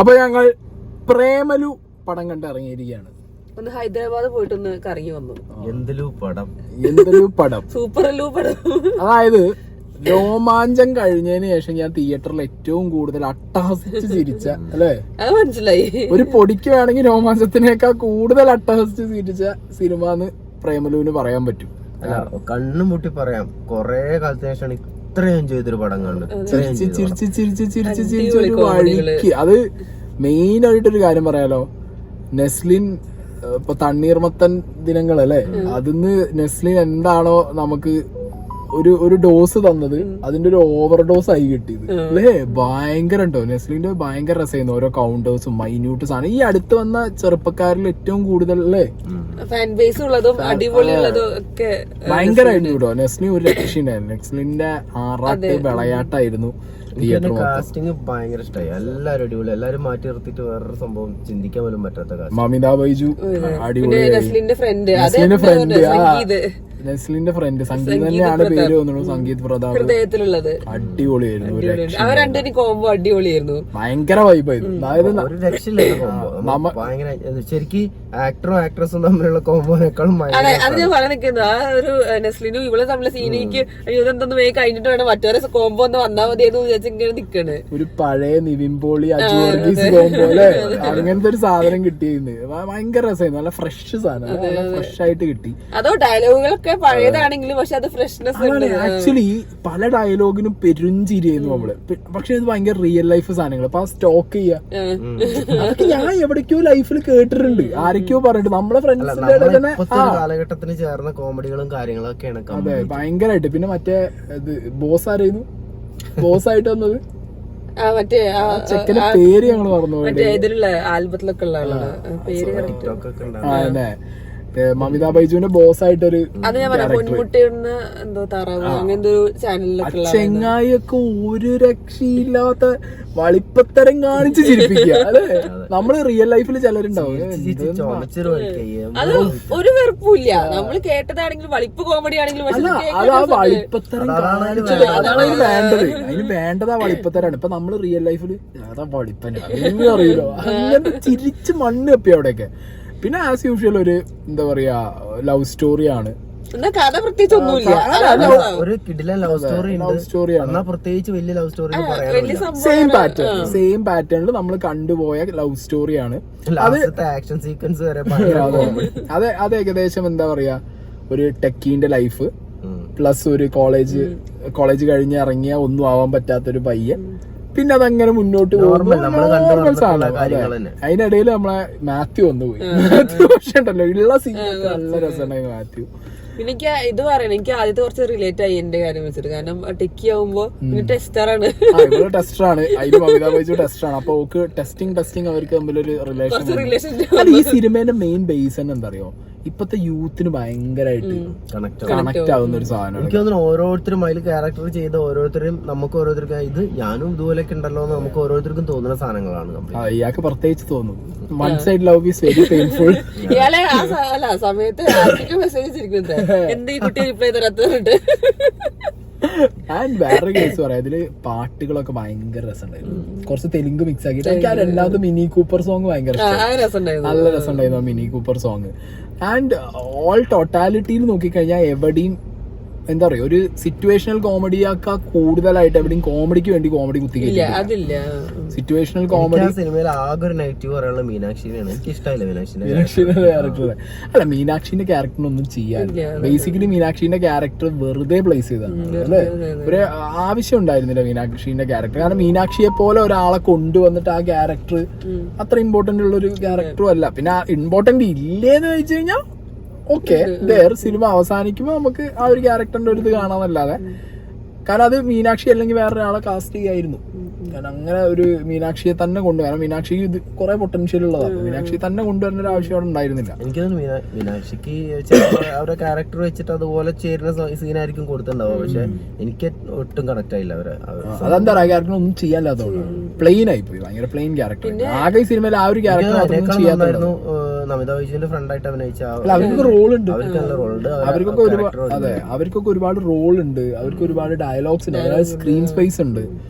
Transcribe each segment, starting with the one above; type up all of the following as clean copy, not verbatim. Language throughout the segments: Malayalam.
അപ്പൊ ഞങ്ങൾ പ്രേമലു പടം കണ്ട് ഇറങ്ങിയിരിക്കുകയാണ്. ഒന്ന് ഹൈദരാബാദ് പോയിട്ടൊന്ന് കറങ്ങി വന്നു. എന്തൊരു പടം സൂപ്പർ പടം. അതായത് രോമാഞ്ചം കഴിഞ്ഞതിന് ശേഷം ഞാൻ തിയേറ്ററിൽ ഏറ്റവും കൂടുതൽ അട്ടഹസിച്ച് ചിരിച്ച അല്ലേ, അത് മനസ്സിലായി. ഒരു പൊടിക്ക് വേണമെങ്കിൽ രോമാഞ്ചത്തിനേക്കാൾ കൂടുതൽ അട്ടഹസിച്ച് ചിരിച്ച സിനിമ എന്ന് പ്രേമലുവിന് പറയാൻ പറ്റും. കണ്ണും മുട്ടി പറയാം. കൊറേ കാലത്തിന് ശേഷമാണ് ഇത്രയും എൻജോയ് ചെയ്തൊരു പടം കണ്ട്. ചിരിച്ച് ഒരു വഴിക്ക്. അത് മെയിൻ ആയിട്ടൊരു കാര്യം പറയാലോ, നെസ്ലിൻ ഇപ്പൊ തണ്ണീർമത്തൻ ദിനങ്ങളല്ലേ, അതിന്ന് നെസ്ലിൻ എന്താണോ നമുക്ക് ഒരു ഡോസ് തന്നത്, അതിന്റെ ഒരു ഓവർ ഡോസ് ആയി കിട്ടിയത് അല്ലേ. ഭയങ്കര ഉണ്ടോ നെസ്ലിന്റെ, ഭയങ്കര രസമായിരുന്നു. ഓരോ കൗണ്ടേഴ്സും മൈന്യൂട്ട് സാധനം. ഈ അടുത്ത് വന്ന ചെറുപ്പക്കാരിൽ ഏറ്റവും കൂടുതൽ അല്ലേ ഫാൻ ബേസ് ഉള്ളതും അടിപൊളിയുള്ളതും ഒക്കെ ഭയങ്കരമായിരുന്നു കേട്ടോ. നെസ്ലിൻ ഒരു രക്ഷയുണ്ടായിരുന്നു. നെസ്ലിന്റെ ആറാട്ട് വിളയാട്ടായിരുന്നു. കാസ്റ്റിംഗ് ഭയങ്കര ഇഷ്ടമായി. എല്ലാരും അടിപൊളി. എല്ലാരും മാറ്റി നിർത്തിയിട്ട് വേറൊരു സംഭവം ചിന്തിക്കാൻ പോലും പറ്റാത്ത കാസ്റ്റ്. മമിത ബൈജു അടിപൊളി. നെസ്ലിന്റെ ഫ്രണ്ട് നെസ്ലിന്റെ ഫ്രണ്ട് സംഗീത് തന്നെയാണ് പേര് തോന്നുന്നു. സംഗീത് പ്രതാപ് ഹൃദയത്തിലുള്ളത് അടിപൊളിയായിരുന്നു. അവർ രണ്ടുപേരും കോംബോ അടിപൊളിയായിരുന്നു. ഭയങ്കര വൈബായിരുന്നു. അതായത് ഒരു രക്ഷയില്ല കോംബോ. ഭയങ്കര ശരിക്കും ആക്ടറും ആക്ട്രസും തമ്മിലുള്ള കോംബോനേക്കാളും അതെ, അത് ഞാൻ പറയാൻ നിൽക്കുന്നത്. ആ ഒരു നെസ്ലിനും ഇവളെ തമ്മിലെ സീനിക്ക് ഇതെന്തൊന്നും വേഗം കഴിഞ്ഞിട്ട് വേണം മറ്റവരെ കോംബോ ഒന്ന് വന്നാൽ മതിയെന്ന് വിചാരിച്ച് ഇങ്ങനെ നിക്കണ്. ഒരു പഴയ നിവിൻ പോളി അജുവർഗീസ് കോംബോ അല്ലേ, അങ്ങനത്തെ ഒരു സാധനം കിട്ടിയിരുന്നു. ഭയങ്കര രസമായിരുന്നു. നല്ല ഫ്രഷ് സാധനം, നല്ല ഫ്രഷ് ആയിട്ട് കിട്ടി. അതോ ഡയലോഗുകളൊക്കെ പഴയതാണെങ്കിലും പക്ഷെ അത് ഫ്രഷ്നെസ് ഉണ്ട്. ആക്ച്വലി പല ഡയലോഗിനും പെരുഞ്ചിരിയായിരുന്നു നമ്മള്. പക്ഷെ ഇത് ഭയങ്കര റിയൽ ലൈഫ് സാധനങ്ങൾ. അപ്പൊ ആ സ്റ്റോക്ക് ചെയ്യാ, അതൊക്കെ ഞാൻ എവിടേക്കോ ലൈഫിൽ കേട്ടിട്ടുണ്ട്, ആരൊക്കെയോ പറഞ്ഞിട്ട്. നമ്മളെ ഫ്രണ്ട്സിന്റെ തന്നെ കാലഘട്ടത്തിന് ചേർന്ന കോമഡികളും കാര്യങ്ങളൊക്കെയാണ്. അതെ, ഭയങ്കരമായിട്ട്. പിന്നെ മറ്റേ ഇത് ബോസ് ആരായിരുന്നു ബോസായിട്ട് വന്നത്? മറ്റേ ചെക്കന്റെ പേര് ഞങ്ങൾ മറന്നു. ഇതിലുള്ള ആൽബത്തിലൊക്കെ ഉള്ള പേര് അതെ, മമിത ബൈജുവിന്റെ ബോസ് ആയിട്ടൊരു അത് ഞാൻ പറയാം. പൊന്മുട്ടിന്ന് എന്തോ താറാവ് അങ്ങനത്തെ ഒരു ചാനലിലൊക്കെ ചെങ്ങായിയൊക്കെ ഒരു രക്ഷയില്ലാത്ത വളിപ്പത്തരം കാണിച്ച് ചിരിപ്പിക്കുക അല്ലെ. നമ്മള് റിയൽ ലൈഫിൽ ചിലരുണ്ടാവും അത് ഒരു വെറുപ്പില്ല. നമ്മൾ കേട്ടതാണെങ്കിലും വളിപ്പ് കോമഡി ആണെങ്കിലും അത് ആ വളിപ്പത്തരം കാണിച്ചത് അതാണ് അതിന് വേണ്ടത്. അതിന് വേണ്ടത് ആ വളിപ്പത്തരാണ്. ഇപ്പൊ നമ്മള് റിയൽ ലൈഫില് അതാ വളിപ്പന അറിയില്ലോ, അങ്ങനത്തെ ചിരിച്ച് മണ്ണ് കപ്പി അവിടെയൊക്കെ. പിന്നെ ആസ് യൂഷ്വൽ ഒരു എന്താ പറയാ ലവ് സ്റ്റോറിയാണ്. കഥ പ്രത്യേകിച്ച് ഒന്നുമില്ല. ഒരു കിടിലൻ ലവ് സ്റ്റോറിയാണ്. പ്രത്യേകിച്ച് വലിയ ലവ് സ്റ്റോറി സെയിം പാറ്റേണിൽ നമ്മൾ കണ്ടുപോയ ലവ് സ്റ്റോറിയാണ്. ആക്ഷൻ സീക്വൻസ് വരെ അത് ഏകദേശം എന്താ പറയാ ഒരു ടെക്കീന്റെ ലൈഫ് പ്ലസ് ഒരു കോളേജ് കഴിഞ്ഞ് ഇറങ്ങിയ ഒന്നും ആവാൻ പറ്റാത്തൊരു പയ്യൻ. പിന്നെ അതങ്ങനെ മുന്നോട്ട് പോകും. അതിനിടയിൽ നമ്മളെ മാത്യു വന്നുപോയി. പക്ഷെ ഉണ്ടല്ലോ ഉള്ള സീനൊക്കെ നല്ല രസമുണ്ടായിരുന്നു മാത്യു. പിന്നെ എനിക്ക് ഇത് പറയണം, എനിക്ക് ആദ്യത്തെ കുറച്ച് റിലേറ്റ് ആയി എന്റെ കാര്യം വെച്ചിട്ട്. കാരണം ടെക്കി ആവുമ്പോ ടെസ്റ്ററാണ്. ടെസ്റ്ററാണ്, അതിന് മമിത ബൈജു ടെസ്റ്ററാണ്. അപ്പൊ ഓക്ക് ടെസ്റ്റിംഗ് അവർക്ക് തമ്മിലൊരു റിലേഷൻ. ഈ സിനിമേന്റെ മെയിൻ ബേസ് തന്നെ എന്താ അറിയോ, ഇപ്പത്തെ യൂത്തിന് ഭയങ്കരമായിട്ട് കണക്ട് ആവുന്ന ഒരു സാധനമാണ്. എനിക്ക് തോന്നുന്നു ഓരോരുത്തരും അതിൽ ക്യാരക്ടർ ചെയ്ത ഓരോരുത്തരും നമുക്ക് ഓരോരുത്തർക്കും ഇത് ഞാനും ഇതുപോലെയൊക്കെ ഉണ്ടല്ലോ എന്ന് നമുക്ക് ഓരോരുത്തർക്കും തോന്നുന്ന സാധനങ്ങളാണ്. ഇയാൾക്ക് പ്രത്യേകിച്ച് തോന്നും. One side love is very painful. ഇയാളെ ആ സമയത്ത് മെസ്സേജ് എന്ത് ഈ കുട്ടി റിപ്ലൈ തരാത്തതുണ്ട്. ആൻഡ് വേറൊരു കേസ് പറയാം, ഇതില് പാട്ടുകളൊക്കെ ഭയങ്കര രസമുണ്ടായിരുന്നു. കുറച്ച് തെലുങ്ക് മിക്സ് ആക്കിയിട്ട് എനിക്ക് ആ രണ്ടാമത് മിനി കൂപ്പർ സോങ് ഭയങ്കര നല്ല രസമുണ്ടായിരുന്നു. Mini Cooper song. And all ടോട്ടാലിറ്റിയിൽ നോക്കിക്കഴിഞ്ഞാൽ എവിടെയും എന്താ പറയാ ഒരു സിറ്റുവേഷണൽ കോമഡിയാക്കാ കൂടുതലായിട്ട് എവിടെയും കോമഡിക്ക് വേണ്ടി കോമഡി കുത്തിക്കില്ല. സിറ്റുവേഷണൽ കോമഡി സിനിമയിൽ ആകെ ഒരു നെഗറ്റീവ് പറയാനുള്ള മീനാക്ഷിനെയാണ്. എനിക്ക് ഇഷ്ടമായില്ല മീനാക്ഷിന്റെ ക്യാരക്ടർ. അല്ല, മീനാക്ഷിന്റെ ക്യാരക്ടറിനൊന്നും ചെയ്യാനില്ല. ബേസിക്കലി മീനാക്ഷിന്റെ ക്യാരക്ടർ വെറുതെ പ്ലേസ് ചെയ്താണ് അല്ലേ. ഒരു ആവശ്യം ഉണ്ടായിരുന്നില്ല മീനാക്ഷിന്റെ ക്യാരക്ടർ. കാരണം മീനാക്ഷിയെ പോലെ ഒരാളെ കൊണ്ടുവന്നിട്ട് ആ ക്യാരക്ടർ അത്ര ഇമ്പോർട്ടന്റ് ഉള്ള ഒരു ക്യാരക്ടറും അല്ല. പിന്നെ ഇമ്പോർട്ടന്റ് ഇല്ലേന്ന് വെച്ച് കഴിഞ്ഞാൽ ഓക്കെ, സിനിമ അവസാനിക്കുമ്പോ നമുക്ക് ആ ഒരു ക്യാരക്ടറിന്റെ ഒരു ഇത് കാണാന്നല്ലാതെ, കാരണം അത് മീനാക്ഷി അല്ലെങ്കിൽ വേറൊരാളെ കാസ്റ്റ് ചെയ്യായിരുന്നു. കാരണം അങ്ങനെ ഒരു മീനാക്ഷിയെ തന്നെ കൊണ്ടുവരാൻ, മീനാക്ഷിക്ക് ഇത് കുറെ പൊട്ടൻഷ്യൽ ഉള്ളതാണ്. മീനാക്ഷി തന്നെ കൊണ്ടുവരേണ്ട ഒരു ആവശ്യം അവിടെ ഉണ്ടായിരുന്നില്ല. എനിക്ക് മീനാക്ഷിക്ക് അവരുടെ ക്യാരക്ടർ വെച്ചിട്ട് അതുപോലെ ചേരുന്ന സീനായിരിക്കും കൊടുത്തിട്ടുണ്ടാവുക. പക്ഷെ എനിക്ക് ഒട്ടും കണക്ട് ആയില്ല അവരെ. അതെന്താ ആ ക്യാരക്ടർ ഒന്നും ചെയ്യാല്ലാത്തതുകൊണ്ട് പ്ലെയിൻ ആയി പോയി. ഭയങ്കര പ്ലെയിൻ ക്യാരക്ടർ. ആകെ സിനിമയിൽ ആ ഒരു ക്യാരക്ടർ ചെയ്യാത്തായിരുന്നു. നമിത ബൈജുവിന്റെ ഫ്രണ്ടായിട്ട് അഭിനയിച്ച അവർക്ക് റോൾ ഉണ്ട്. അവർക്കൊക്കെ ഒരുപാട് റോൾ ഉണ്ട്. അവർക്ക് ഒരുപാട് ഡയലോഗ്സ് ഉണ്ട്, സ്ക്രീൻ സ്പേസ് ഉണ്ട്.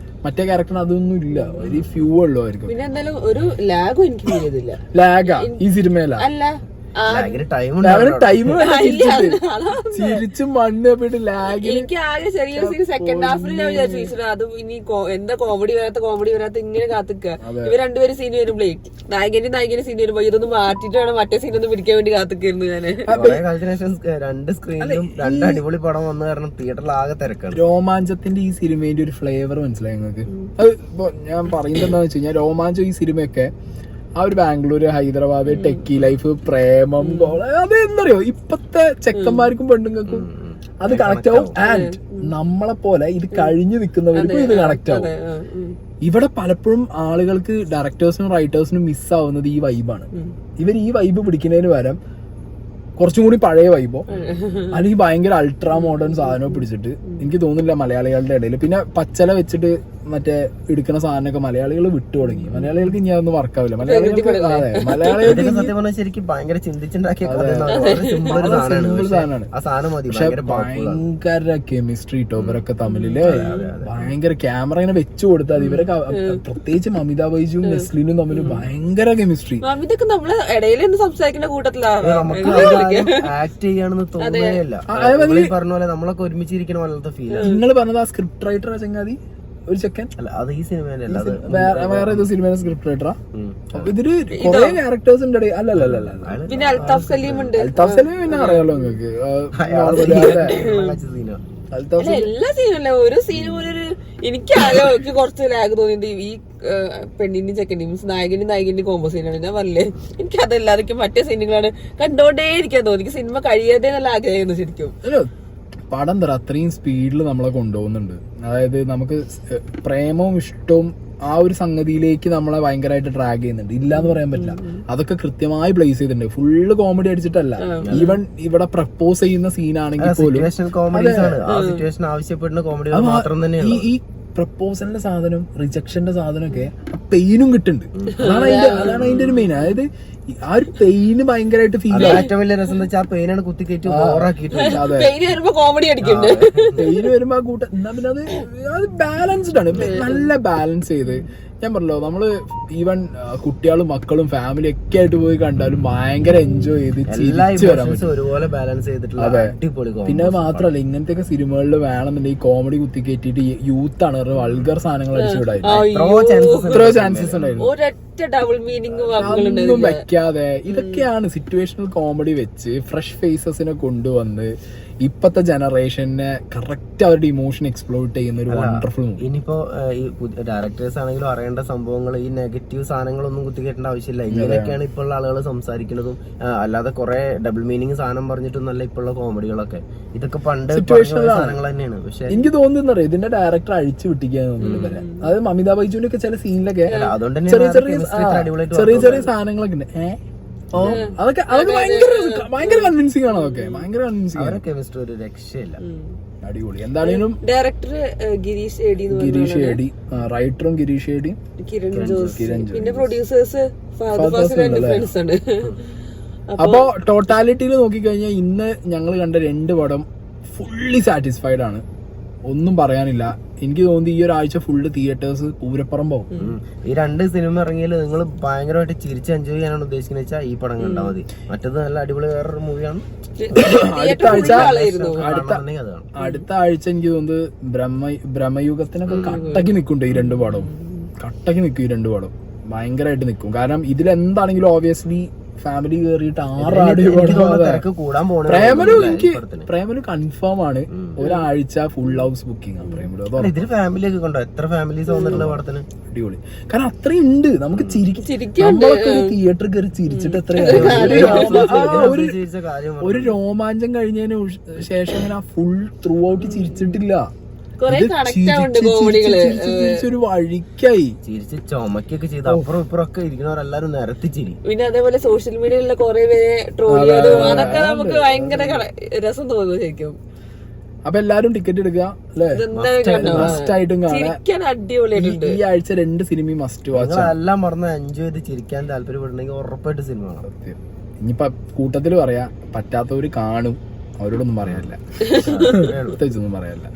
മറ്റേ ക്യാരക്ടറിന് അതൊന്നും ഇല്ല, വെരി ഫ്യൂ ഉള്ളൂ അവർക്ക്. പിന്നെ എന്തായാലും ഒരു ലാഗും എനിക്ക് ഫീൽ ചെയ്തില്ല. ലാഗാ ഈ സിനിമയില അല്ല ടൈം ചിരിച്ചും മണ്ണ് പോയിട്ട് ലാഗ്. എനിക്ക് ആകെ ചെറിയൊരു സീൻ സെക്കൻഡ് ഹാഫിൽ ഞാൻ വിചാരിച്ചു അത് ഇനി എന്താ കോമഡി വരാത്ത ഇങ്ങനെ കാത്തിക്കുക. ഇവർ രണ്ടുപേരും സീൻ വരുമ്പോഴേ നായകന്റെ സീൻ വരുമ്പോ ഇതൊന്ന് മാറ്റിട്ട് വേണം മറ്റേ സീൻ ഒന്ന് പിടിക്കാൻ വേണ്ടി കാത്തിക്കായിരുന്നു ഞാന്. രണ്ട് സ്ക്രീനിലും രണ്ട് അടിപൊളി പടം വന്ന കാരണം തിയേറ്ററിൽ ആകെ തിരക്കാണ്. രോമാഞ്ചത്തിന്റെ ഈ സിനിമേന്റെ ഒരു ഫ്ലേവർ മനസ്സിലായി നിങ്ങൾക്ക്? അത് ഇപ്പൊ ഞാൻ പറയുന്നത് എന്താന്ന് വെച്ച് കഴിഞ്ഞാൽ രോമാഞ്ചം ഈ സിനിമയൊക്കെ ആ ഒരു ബാംഗ്ലൂര്, ഹൈദരാബാദ്, ടെക്കി ലൈഫ്, പ്രേമം, അത് എന്തറിയോ ഇപ്പത്തെ ചെക്കന്മാർക്കും പെണ്ണുങ്ങൾക്കും അത് കണക്ട് ആവും. ആൻഡ് നമ്മളെ പോലെ ഇത് കഴിഞ്ഞു നിൽക്കുന്നവർക്കും ഇത് കണക്ട് ആവും. ഇവിടെ പലപ്പോഴും ആളുകൾക്ക് ഡയറക്ടേഴ്സിനും റൈറ്റേഴ്സിനും മിസ്സാവുന്നത് ഈ വൈബാണ്. ഇവർ ഈ വൈബ് പിടിക്കുന്നതിന് പകരം കുറച്ചും കൂടി പഴയ വൈബോ അല്ലെങ്കിൽ ഭയങ്കര അൾട്രാ മോഡേൺ സാധനമോ പിടിച്ചിട്ട് എനിക്ക് തോന്നുന്നില്ല മലയാളികളുടെ ഇടയിൽ. പിന്നെ പച്ചല വെച്ചിട്ട് മറ്റേ എടുക്കുന്ന സാധനമൊക്കെ മലയാളികൾ വിട്ടു തുടങ്ങി. മലയാളികൾക്ക് ഇനി അതൊന്നും വർക്കാവില്ല. മലയാളികൾക്ക് സത്യം പറഞ്ഞാൽ ശരിക്കും ഭയങ്കര ചിന്തിച്ചുണ്ടാക്കിയ സാധനമാണ്. പക്ഷെ ഭയങ്കര കെമിസ്ട്രി ട്ടോ ഇവരൊക്കെ തമ്മില്. ഭയങ്കര ക്യാമറ ഇങ്ങനെ വെച്ചു കൊടുത്താൽ ഇവരൊക്കെ പ്രത്യേകിച്ച് മമിത ബൈജുവും നെസ്ലിനും തമ്മിൽ ഭയങ്കര കെമിസ്ട്രി. ഇതൊക്കെ നമ്മള് ഇടയിൽ സംസാരിക്കുന്ന കൂട്ടത്തിലാണ്. ആക്ട് ചെയ്യാണെന്ന് തോന്നുകയില്ല. പറഞ്ഞ പോലെ നമ്മളൊക്കെ ഒരുമിച്ചിരിക്കണ പോലത്തെ ഫീൽ. നിങ്ങൾ പറഞ്ഞത് ആ സ്ക്രിപ്റ്റ് റൈറ്റർ ചങ്ങാതി ഒരു സെക്കൻഡ് അല്ല, അത് ഈ സിനിമയിലല്ല, വേറെ ഏതോ സിനിമയിലെ സ്ക്രിപ്റ്റ് റൈറ്ററാ. ഇതില് കുറെ ക്യാരക്ടേഴ്സ് ഉണ്ട്. അല്ലല്ല പിന്നെ അൽതാഫ് സലീം ഉണ്ട്. അൽതാഫ് സലീം പിന്നെ അറിയാലോ നിങ്ങൾക്ക്. എല്ലാ സീനല്ല ഒരു സീന് പോലെ ഒരു എനിക്ക് കുറച്ച് ലാഗ് തോന്നിയത് ഈ പെണ്ണിന്റെയും ചെക്കന്റെയും നായകന്റെയും കോമ്പോ സീനാണ്. ഞാൻ പറഞ്ഞില്ലേ എനിക്ക് അതല്ലാതെ മറ്റേ സീനുകളാണ് കണ്ടോണ്ടേ ഇരിക്കാൻ തോന്നി. എനിക്ക് സിനിമ കഴിയാതെ നല്ല ആഗ്രഹമായിരുന്നു ശരിക്കും. പടം തറ അത്രയും സ്പീഡിൽ നമ്മളെ കൊണ്ടുപോകുന്നുണ്ട്. അതായത് നമുക്ക് പ്രേമവും ഇഷ്ടവും ആ ഒരു സംഗതിയിലേക്ക് നമ്മളെ ഭയങ്കരമായിട്ട് ട്രാക്ക് ചെയ്യുന്നുണ്ട്. ഇല്ലാന്ന് പറയാൻ പറ്റില്ല. അതൊക്കെ കൃത്യമായി പ്ലേസ് ചെയ്തിട്ടുണ്ട്. ഫുള്ള് കോമഡി അടിച്ചിട്ടല്ല. ഈവൻ ഇവിടെ പ്രപ്പോസ് ചെയ്യുന്ന സീനാണെങ്കിൽ പോലും ഈ പ്രപ്പോസലിന്റെ സാധനം, റിജക്ഷന്റെ സാധനമൊക്കെ പെയിനും കിട്ടുന്നുണ്ട്. അതാണ് അതിന്റെ ഒരു മെയിൻ. അതായത് ആ ഒരു പെയിന് ഭയങ്കരമായിട്ട് ഫീൽ ആവും. ഏറ്റവും വലിയ രസം വെച്ചാൽ ആ പെയിനാണ് കുത്തിക്കയറ്റി ഓറാക്കിയിട്ടുണ്ട്. പെയിന് വരുമ്പോ ആ കൂട്ടം എന്നാ പിന്നെ അത് ബാലൻസ്ഡ് ആണ്. നല്ല ബാലൻസ് ചെയ്ത് ഞാൻ പറഞ്ഞല്ലോ നമ്മള് ഈവൻ കുട്ടികളും മക്കളും ഫാമിലി ഒക്കെ ആയിട്ട് പോയി കണ്ടാലും ഭയങ്കര എൻജോയ് ചെയ്ത് ചിരിച്ചു വരാൻ പറ്റും. അതെ. പിന്നെ അത് മാത്രല്ല ഇങ്ങനത്തെ സിനിമകളിൽ വേണമെന്നുണ്ടെങ്കിൽ കോമഡി കുത്തി കയറ്റിട്ട് യൂത്ത് ആണ് വൾഗർ സാധനങ്ങൾ അടിച്ചുവിടായിരുന്നു. എത്രയോ ചാൻസസ് ഉണ്ടായിരുന്നു. ഒന്നും വെക്കാതെ ഇതൊക്കെയാണ് സിറ്റുവേഷണൽ കോമഡി വെച്ച് ഫ്രഷ് ഫേസസിനെ കൊണ്ടുവന്ന് ഇപ്പത്തെ ജനറേഷനെ കറക്റ്റ് അവരുടെ ഇമോഷൻ എക്സ്പ്ലോർട്ട് ചെയ്യുന്ന ഒരു വണ്ടർഫുൾ മൂവി. ഇനിയിപ്പോ ഈ ഡയറക്ടേഴ്സ് ആണെങ്കിലും അറിയേണ്ട സംഭവങ്ങൾ ഈ നെഗറ്റീവ് സാധനങ്ങളൊന്നും കുത്തിക്കേട്ടേണ്ട ആവശ്യമില്ല. ഇങ്ങനെയൊക്കെയാണ് ഇപ്പോൾ ഉള്ള ആളുകൾ സംസാരിക്കുന്നതും. അല്ലാതെ കുറെ ഡബിൾ മീനിങ് സാധനം പറഞ്ഞിട്ടൊന്നല്ല ഇപ്പോൾ ഉള്ള കോമഡികളൊക്കെ. ഇതൊക്കെ പണ്ട് സാധനങ്ങൾ തന്നെയാണ്. പക്ഷെ എനിക്ക് തോന്നുന്നത് ഇതിന്റെ ഡയറക്ടർ അഴിച്ചു വിട്ടിക്കാന്ന് തോന്നുന്നു. അതായത് മമിത ബൈജുവിന്റെ ഒക്കെ ചില സീനിലൊക്കെ ചെറിയ ചെറിയ സാധനങ്ങളൊക്കെ ഉണ്ട്. അതൊക്കെ ഭയങ്കര കൺവിൻസിംഗ് ആണ്. അതൊക്കെ ഭയങ്കര കൺവിൻസിംഗ് ആണ്. കെമിസ്ട്രി ഒരു രക്ഷയില്ല. അടിപൊളി. എന്താണെങ്കിലും ഡയറക്ടർ ഗിരീഷ് ഏടി, റൈറ്ററും ഗിരീഷ് ഏടി, കിരൺ ജോസ്, പിന്നെ പ്രൊഡ്യൂസേഴ്സ് ആണ്. അപ്പൊ ടോട്ടാലിറ്റിയിൽ നോക്കിക്കഴിഞ്ഞാൽ ഇന്ന് ഞങ്ങൾ കണ്ട 2 പടം ഫുള്ളി സാറ്റിസ്ഫൈഡ് ആണ്. ഒന്നും പറയാനില്ല. എനിക്ക് തോന്നുന്നു ഈ ഒരാഴ്ച ഫുള്ള് തിയേറ്റേഴ്സ് പൂരപ്പറമ്പാവും. ഈ 2 സിനിമ ഇറങ്ങിയാൽ നിങ്ങൾ ഭയങ്കരമായിട്ട് ചിരിച്ച് എൻജോയ് ചെയ്യാനാണ് ഉദ്ദേശിക്കുന്നത് വെച്ചാൽ ഈ പടം കണ്ടാൽ മതി. മറ്റത് നല്ല അടിപൊളി വേറൊരു മൂവിയാണ്. അടുത്ത ആഴ്ച എനിക്ക് തോന്നുന്നത് ബ്രഹ്മയുഗത്തിനൊക്കെ കട്ടക്ക് നിൽക്കുന്നുണ്ട് ഈ 2 പടവും. കട്ടക്ക് നിൽക്കും ഈ 2 പടം. ഭയങ്കരമായിട്ട് നിൽക്കും. കാരണം ഇതിലെന്താണെങ്കിലും ഓബിയസ്ലി ഫാമിലി കയറിയിട്ട് 6 പ്രേമലു കൺഫേം ആണ്. ഒരാഴ്ച ഫുൾ ഹൗസ് ബുക്കിംഗ് ആണ് പ്രേമലു. ഫാമിലി ഒക്കെ കൊണ്ടോ എത്ര ഫാമിലീസ് വന്നിട്ടുള്ള പടത്തിന്. അടിപൊളി. കാരണം അത്രയും ഉണ്ട് നമുക്ക് തിയേറ്റർ കയറി ചിരിച്ചിട്ട് ഒരു രോമാഞ്ചം കഴിഞ്ഞതിന് ശേഷം ഇങ്ങനെ ഫുൾ ത്രൂ ഔട്ട് ചിരിച്ചിട്ടില്ല. ഒരു വഴിക്കായി ചിരിച്ച് ചുമക്കൊക്കെ ചെയ്ത് അപ്പുറം ഇപ്പുറമൊക്കെ ഇരിക്കുന്നവരെല്ലാരും നിരത്തി ചിരി. പിന്നെ അതേപോലെ സോഷ്യൽ മീഡിയയിലുള്ള കുറെ പേരെ ട്രോൾ ചെയ്തതും അതൊക്കെ നമുക്ക് ഭയങ്കര രസം തോന്നുന്നു ശരിക്കും. അപ്പൊ എല്ലാരും ടിക്കറ്റ് എടുക്കുക അല്ലെ? മസ്റ്റ് ആയിട്ടും കാണാൻ അടിപൊളിയായിട്ടുണ്ട്. ഈ ആഴ്ച 2 സിനിമ മസ്റ്റ് വാച്ച്. എല്ലാം മറന്ന് എൻജോയ് ചെയ്ത് ചിരിക്കാൻ താല്പര്യപ്പെടുന്നെങ്കിൽ ഉറപ്പായിട്ട് സിനിമ കാണാം. ഇനിയിപ്പൊ കൂട്ടത്തില് പറയാ പറ്റാത്തവര് കാണും. അവരോടൊന്നും പറയാനില്ല. പ്രത്യേകിച്ചൊന്നും പറയാനില്ല.